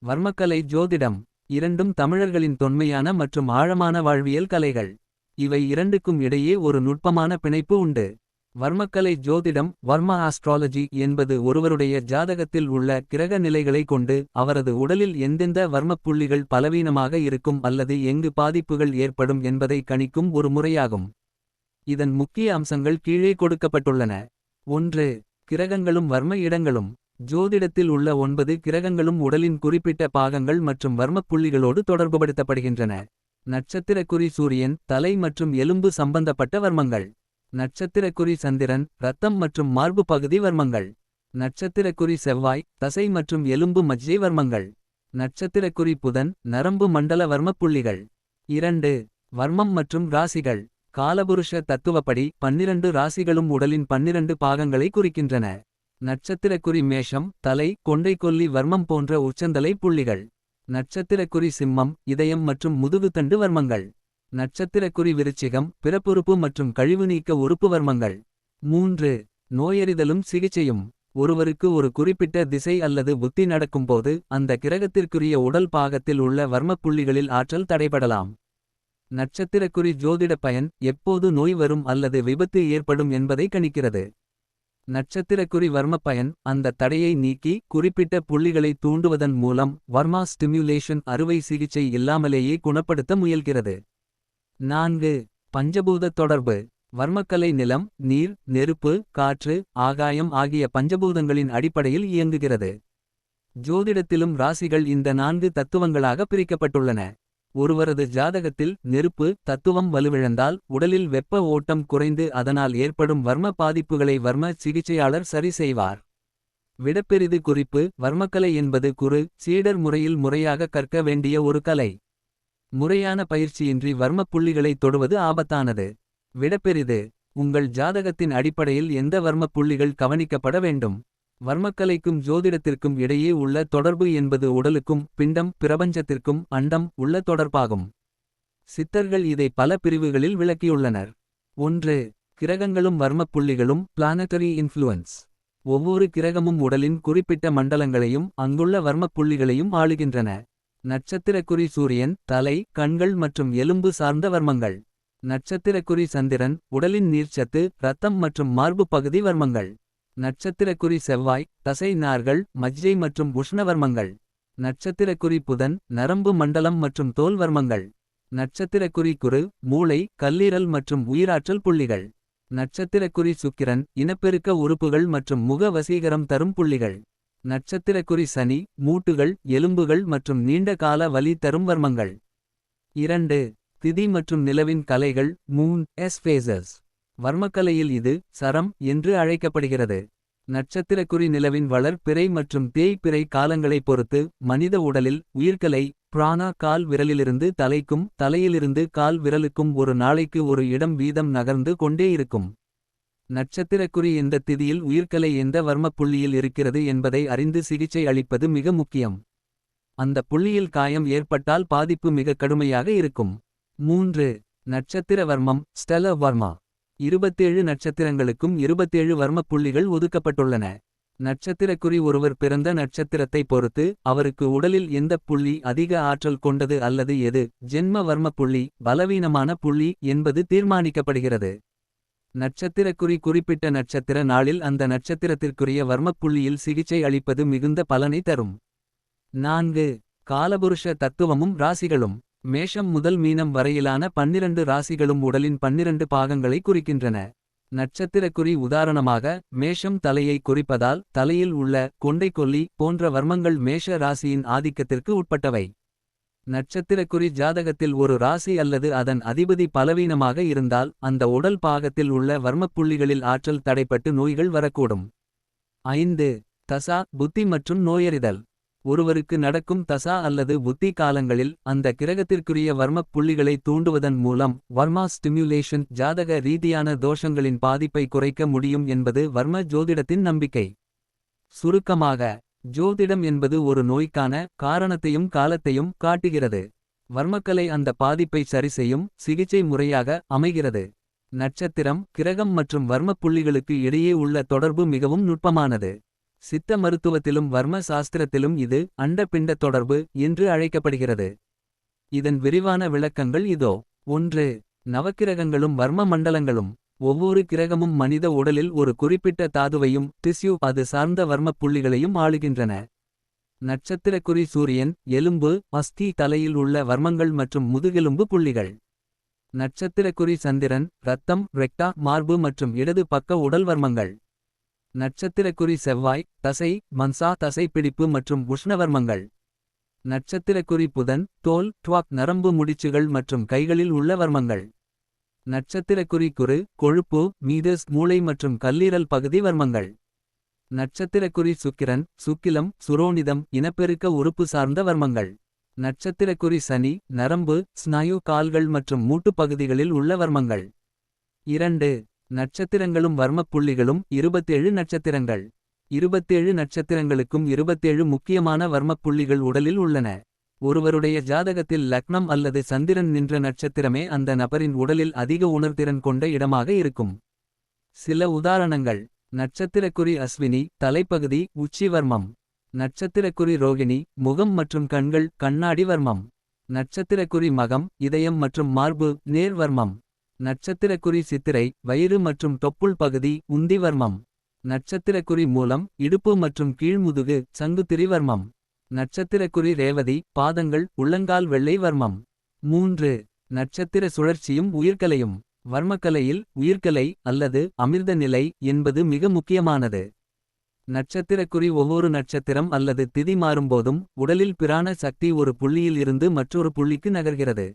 வர்மக்கலை ஜோதிடம். இரண்டும் தமிழர்களின் தொன்மையான மற்றும் ஆழமான வாழ்வியல் கலைகள். இவை இரண்டுக்கும் இடையே ஒரு நுட்பமான பிணைப்பு உண்டு. வர்மக்கலை ஜோதிடம் வர்மா ஆஸ்ட்ராலஜி என்பது ஒருவருடைய ஜாதகத்தில் உள்ள கிரக நிலைகளை கொண்டு அவரது உடலில் எந்தெந்த வர்மப் புள்ளிகள் பலவீனமாக இருக்கும் அல்லது எங்கு பாதிப்புகள் ஏற்படும் என்பதை கணிக்கும் ஒரு முறையாகும். இதன் முக்கிய அம்சங்கள் கீழே கொடுக்கப்பட்டுள்ளன. 1. கிரகங்களும் வர்ம இடங்களும். ஜோதிடத்தில் உள்ள 9 கிரகங்களும் உடலின் குறிப்பிட்ட பாகங்கள் மற்றும் வர்மப் புள்ளிகளோடு தொடர்புபடுத்தப்படுகின்றன. நட்சத்திரக்குறி சூரியன் தலை மற்றும் எலும்பு சம்பந்தப்பட்ட வர்மங்கள். நட்சத்திரக்குறி சந்திரன் இரத்தம் மற்றும் மார்பு பகுதி வர்மங்கள். நட்சத்திரக்குறி செவ்வாய் தசை மற்றும் எலும்பு மஜ்ஜை வர்மங்கள். நட்சத்திரக்குறி புதன் நரம்பு மண்டல வர்மப் புள்ளிகள். 2. வர்மம் மற்றும் ராசிகள். காலபுருஷ தத்துவப்படி 12 ராசிகளும் உடலின் 12 பாகங்களை குறிக்கின்றன. நட்சத்திரக்குறி மேஷம் தலை கொண்டைக்கொல்லி வர்மம் போன்ற உச்சந்தலை புள்ளிகள். நட்சத்திரக்குறி சிம்மம் இதயம் மற்றும் முதுகுத்தண்டு வர்மங்கள். நட்சத்திரக்குறி விருச்சிகம் பிறப்புறுப்பு மற்றும் கழிவு நீக்க உறுப்பு வர்மங்கள். 3. நோயறிதலும் சிகிச்சையும். ஒருவருக்கு ஒரு குறிப்பிட்ட திசை அல்லது புத்தி நடக்கும்போது அந்த கிரகத்திற்குரிய உடல் பாகத்தில் உள்ள வர்மப் புள்ளிகளில் ஆற்றல் தடைபடலாம். நட்சத்திரக்குறி ஜோதிட பயன் எப்போது நோய் வரும் அல்லது விபத்து ஏற்படும் என்பதை கணிக்கிறது. நட்சத்திரக்குறி வர்மப் பயன் அந்த தடையை நீக்கி குறிப்பிட்ட புள்ளிகளை தூண்டுவதன் மூலம் வர்மா ஸ்டிமுலேஷன் அறுவை சிகிச்சை இல்லாமலேயே குணப்படுத்த முயல்கிறது. 4. பஞ்சபூத தொடர்பு. வர்மக்கலை நிலம் நீர் நெருப்பு காற்று ஆகாயம் ஆகிய பஞ்சபூதங்களின் அடிப்படையில் இயங்குகிறது. ஜோதிடத்திலும் ராசிகள் இந்த 4 தத்துவங்களாக பிரிக்கப்பட்டுள்ளன. ஒருவரது ஜாதகத்தில் நெருப்பு தத்துவம் வலுவிழந்தால் உடலில் வெப்ப ஓட்டம் குறைந்து அதனால் ஏற்படும் வர்ம பாதிப்புகளை வர்ம சிகிச்சையாளர் சரி செய்வார். விடப்பெரிது குறிப்பு. வர்மக்கலை என்பது குரு சீடர் முறையில் முறையாக கற்க வேண்டிய ஒரு கலை. முறையான பயிற்சியின்றி வர்மப் புள்ளிகளை தொடுவது ஆபத்தானது. விடப்பெரிது. உங்கள் ஜாதகத்தின் அடிப்படையில் எந்த வர்மப் புள்ளிகள் கவனிக்கப்பட வேண்டும். வர்மக்கலைக்கும் ஜோதிடத்திற்கும் இடையே உள்ள தொடர்பு என்பது உடலுக்கும் பிண்டம் பிரபஞ்சத்திற்கும் அண்டம் உள்ள தொடர்பாகும். சித்தர்கள் இதை பல பிரிவுகளில் விளக்கியுள்ளனர். 1. கிரகங்களும் வர்மப் புள்ளிகளும் பிளானட்டரி இன்ஃப்ளூயன்ஸ். ஒவ்வொரு கிரகமும் உடலின் குறிப்பிட்ட மண்டலங்களையும் அங்குள்ள வர்மப் புள்ளிகளையும் ஆளுகின்றன. நட்சத்திரக்குறி சூரியன் தலை கண்கள் மற்றும் எலும்பு சார்ந்த வர்மங்கள். நட்சத்திரக்குறி சந்திரன் உடலின் நீர்ச்சத்து இரத்தம் மற்றும் மார்பு பகுதி வர்மங்கள். நட்சத்திரக்குறி செவ்வாய் தசை நார்கள் மஜ்ஜை மற்றும் உஷ்ணவர்மங்கள். நட்சத்திரக்குறி புதன் நரம்பு மண்டலம் மற்றும் தோல் வர்மங்கள். நட்சத்திரக்குறி குரு மூளை கல்லீரல் மற்றும் உயிராற்றல் புள்ளிகள். நட்சத்திரக்குறி சுக்கிரன் இனப்பெருக்க உறுப்புகள் மற்றும் முக வசீகரம் தரும் புள்ளிகள். நட்சத்திரக்குறி சனி மூட்டுகள் எலும்புகள் மற்றும் நீண்ட கால வலி தரும் வர்மங்கள். 2. திதி மற்றும் நிலவின் கலைகள் மூன் ஃபேசஸ். வர்மக்கலையில் இது சரம் என்று அழைக்கப்படுகிறது. நட்சத்திரக்குறி நிலவின் வளர் பிறை மற்றும் தேய் பிறை காலங்களைப் பொறுத்து மனித உடலில் உயிர்க்கலை பிராணா கால் விரலிலிருந்து தலைக்கும் தலையிலிருந்து கால் விரலுக்கும் ஒரு நாளைக்கு ஒரு இடம் வீதம் நகர்ந்து கொண்டே இருக்கும். நட்சத்திரக்குறி எந்த திதியில் உயிர்க்கலை எந்த வர்மப் புள்ளியில் இருக்கிறது என்பதை அறிந்து சிகிச்சை அளிப்பது மிக முக்கியம். அந்த புள்ளியில் காயம் ஏற்பட்டால் பாதிப்பு மிக கடுமையாக இருக்கும். 3. நட்சத்திர வர்மம் ஸ்டெல வர்மா. 27 நட்சத்திரங்களுக்கும் 27 வர்மப் புள்ளிகள் ஒதுக்கப்பட்டுள்ளன. நட்சத்திரக்குறி ஒருவர் பிறந்த நட்சத்திரத்தை பொறுத்து அவருக்கு உடலில் எந்த புள்ளி அதிக ஆற்றல் கொண்டது அல்லது எது ஜென்ம வர்மப் புள்ளி பலவீனமான புள்ளி என்பது தீர்மானிக்கப்படுகிறது. நட்சத்திரக்குறி குறிப்பிட்ட நட்சத்திர நாளில் அந்த நட்சத்திரத்திற்குரிய வர்மப் புள்ளியில் சிகிச்சை அளிப்பது மிகுந்த பலனை தரும். 4. காலபுருஷ தத்துவமும் ராசிகளும். மேஷம் முதல் மீனம் வரையிலான 12 ராசிகளும் உடலின் 12 பாகங்களை குறிக்கின்றன. நட்சத்திரக்குறி உதாரணமாக மேஷம் தலையை குறிப்பதால் தலையில் உள்ள கொண்டைக்கொல்லி போன்ற வர்மங்கள் மேஷ ராசியின் ஆதிக்கத்திற்கு உட்பட்டவை. நட்சத்திரக்குறி ஜாதகத்தில் ஒரு ராசி அல்லது அதன் அதிபதி பலவீனமாக இருந்தால் அந்த உடல் பாகத்தில் உள்ள வர்மப் புள்ளிகளில் ஆற்றல் தடைப்பட்டு நோய்கள் வரக்கூடும். 5. தசா புத்தி மற்றும் நோயறிதல். ஒருவருக்கு நடக்கும் தசா அல்லது புத்தி காலங்களில் அந்த கிரகத்திற்குரிய வர்மப் புள்ளிகளை தூண்டுவதன் மூலம் வர்மா ஸ்டிமுலேஷன் ஜாதக ரீதியான தோஷங்களின் பாதிப்பை குறைக்க முடியும் என்பது வர்ம ஜோதிடத்தின் நம்பிக்கை. சுருக்கமாக ஜோதிடம் என்பது ஒரு நோய்க்கான காரணத்தையும் காலத்தையும் காட்டுகிறது. வர்மக்கலை அந்த பாதிப்பை சரிசெய்யும் சிகிச்சை முறையாக அமைகிறது. நட்சத்திரம் கிரகம் மற்றும் வர்மப் புள்ளிகளுக்கு இடையே உள்ள தொடர்பு மிகவும் நுட்பமானது. சித்த மருத்துவத்திலும் வர்ம சாஸ்திரத்திலும் இது அண்ட-பிண்ட தொடர்பு என்று அழைக்கப்படுகிறது. இதன் விரிவான விளக்கங்கள் இதோ. 1. நவக்கிரகங்களும் வர்ம மண்டலங்களும். ஒவ்வொரு கிரகமும் மனித உடலில் ஒரு குறிப்பிட்ட தாதுவையும் டிஸ்யூ அது சார்ந்த வர்மப் புள்ளிகளையும் ஆளுகின்றன. நட்சத்திரக்குறி சூரியன், எலும்பு, அஸ்தி தலையில் உள்ள வர்மங்கள் மற்றும் முதுகெலும்பு புள்ளிகள். நட்சத்திரக்குறி சந்திரன், இரத்தம், ரெக்டா, மார்பு மற்றும் இடது பக்க உடல் வர்மங்கள். நட்சத்திரக்குறி செவ்வாய், தசை, மன்சா தசைப்பிடிப்பு மற்றும் உஷ்ணவர்மங்கள். நட்சத்திரக்குறி புதன், தோல், ட்வாக் நரம்பு முடிச்சுகள் மற்றும் கைகளில் உள்ள வர்மங்கள். நட்சத்திரக்குறி குரு, கொழுப்பு, மீதஸ் மூளை மற்றும் கல்லீரல் பகுதி வர்மங்கள். நட்சத்திரக்குறி சுக்கிரன், சுக்கிலம், சுரோனிதம் இனப்பெருக்க உறுப்பு சார்ந்த வர்மங்கள். நட்சத்திரக்குறி சனி, நரம்பு, ஸ்நாயு கால்கள் மற்றும் மூட்டு பகுதிகளில் உள்ள வர்மங்கள். 2. நட்சத்திரங்களும் வர்மப் புள்ளிகளும். 27 நட்சத்திரங்கள். 27 நட்சத்திரங்களுக்கும் 27 முக்கியமான வர்மப் புள்ளிகள் உடலில் உள்ளன. ஒருவருடைய ஜாதகத்தில் லக்னம் அல்லது சந்திரன் நின்ற நட்சத்திரமே அந்த நபரின் உடலில் அதிக உணர்திறன் கொண்ட இடமாக இருக்கும். சில உதாரணங்கள். நட்சத்திரக்குறி அஸ்வினி, தலைப்பகுதி, உச்சி வர்மம். நட்சத்திரக்குறி ரோகிணி, முகம் மற்றும் கண்கள், கண்ணாடி வர்மம். நட்சத்திரக்குறி மகம், இதயம் மற்றும் மார்பு, நேர் வர்மம். நட்சத்திரக்குறி சித்திரை, வயிறு மற்றும் தொப்புள் பகுதி, உந்தி வர்மம். நட்சத்திரக்குறி மூலம், இடுப்பு மற்றும் கீழ்முதுகு, சங்குத்திரி வர்மம். நட்சத்திரக்குறி ரேவதி, பாதங்கள், உள்ளங்கால் வெள்ளை வர்மம். 3. நட்சத்திர சுழற்சியும் உயிர்க்கலையும். வர்மக்கலையில் உயிர்க்கலை அல்லது அமிர்த நிலை என்பது மிக முக்கியமானது. நட்சத்திரக்குறி ஒவ்வொரு நட்சத்திரம் அல்லது திதி மாறும்போதும் உடலில் பிராண சக்தி ஒரு புள்ளியில் இருந்து மற்றொரு புள்ளிக்கு நகர்கிறது.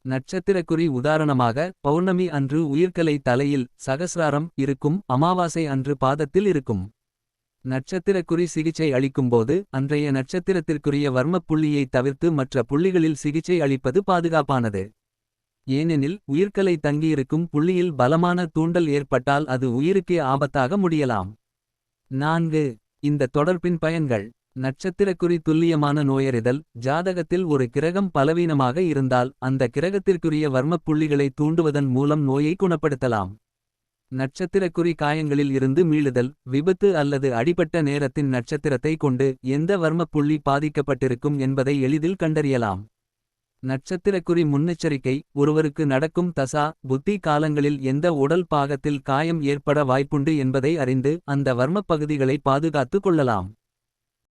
நட்சத்திரக்குறி உதாரணமாக பௌர்ணமி அன்று உயிர்க்கலை தலையில் சகஸ்ராரம் இருக்கும், அமாவாசை அன்று பாதத்தில் இருக்கும். நட்சத்திரக்குறி சிகிச்சை அளிக்கும்போது அன்றைய நட்சத்திரத்திற்குரிய வர்மப் புள்ளியை தவிர்த்து மற்ற புள்ளிகளில் சிகிச்சை அளிப்பது பாதுகாப்பானது. ஏனெனில் உயிர்க்கலை தங்கியிருக்கும் புள்ளியில் பலமான தூண்டல் ஏற்பட்டால் அது உயிருக்கே ஆபத்தாக முடியலாம். 4. இந்த தொடர்பின் பயன்கள். நட்சத்திரக்குறி துல்லியமான நோயறிதல். ஜாதகத்தில் ஒரு கிரகம் பலவீனமாக இருந்தால் அந்த கிரகத்திற்குரிய வர்மப் புள்ளிகளை தூண்டுவதன் மூலம் நோயை குணப்படுத்தலாம். நட்சத்திரக்குறி காயங்களில் இருந்து மீளுதல். விபத்து அல்லது அடிபட்ட நேரத்தின் நட்சத்திரத்தை கொண்டு எந்த வர்மப் புள்ளி பாதிக்கப்பட்டிருக்கும் என்பதை எளிதில் கண்டறியலாம். நட்சத்திரக்குறி முன்னெச்சரிக்கை. ஒருவருக்கு நடக்கும் தசா புத்தி காலங்களில் எந்த உடல் பாகத்தில் காயம் ஏற்பட வாய்ப்புண்டு என்பதை அறிந்து அந்த வர்மப் பகுதிகளை பாதுகாத்துக் கொள்ளலாம்.